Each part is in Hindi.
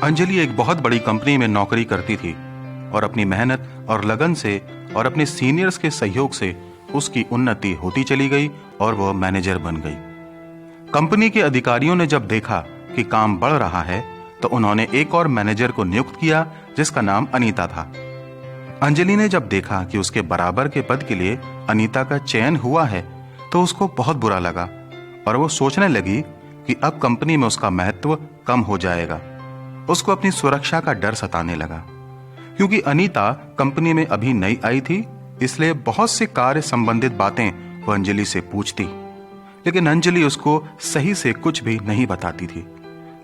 अंजलि एक बहुत बड़ी कंपनी में नौकरी करती थी और अपनी मेहनत और लगन से और अपने सीनियर्स के सहयोग से उसकी उन्नति होती चली गई और वह मैनेजर बन गई। कंपनी के अधिकारियों ने जब देखा कि काम बढ़ रहा है तो उन्होंने एक और मैनेजर को नियुक्त किया जिसका नाम अनीता था। अंजलि ने जब देखा कि उसके बराबर के पद के लिए अनीता का चयन हुआ है तो उसको बहुत बुरा लगा और वो सोचने लगी कि अब कंपनी में उसका महत्व कम हो जाएगा। उसको अपनी सुरक्षा का डर सताने लगा क्योंकि अनीता कंपनी में अभी नई आई थी, इसलिए बहुत से कार्य संबंधित बातें वो अंजलि से पूछती, लेकिन अंजलि उसको सही से कुछ भी नहीं बताती थी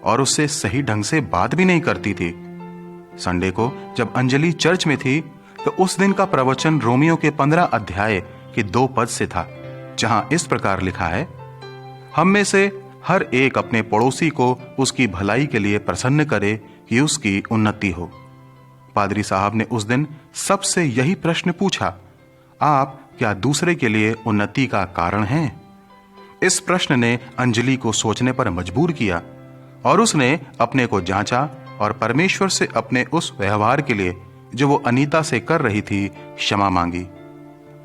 और उससे सही ढंग से बात भी नहीं करती थी। संडे को जब अंजलि चर्च में थी तो उस दिन का प्रवचन रोमियो के 15 अध्याय के 2 पद से था, जहां इस प्रकार लिखा है, हम में से हर एक अपने पड़ोसी को उसकी भलाई के लिए प्रसन्न करे कि उसकी उन्नति हो। पादरी साहब ने उस दिन सबसे यही प्रश्न पूछा, आप क्या दूसरे के लिए उन्नति का कारण हैं? इस प्रश्न ने अंजलि को सोचने पर मजबूर किया और उसने अपने को जांचा और परमेश्वर से अपने उस व्यवहार के लिए जो वो अनीता से कर रही थी क्षमा मांगी।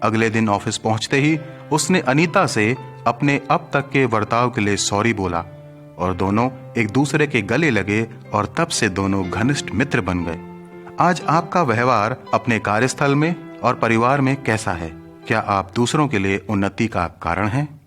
अगले दिन ऑफिस पहुंचते ही उसने अनीता से अपने अब तक के बर्ताव के लिए सॉरी बोला और दोनों एक दूसरे के गले लगे और तब से दोनों घनिष्ठ मित्र बन गए। आज आपका व्यवहार अपने कार्यस्थल में और परिवार में कैसा है? क्या आप दूसरों के लिए उन्नति का कारण हैं?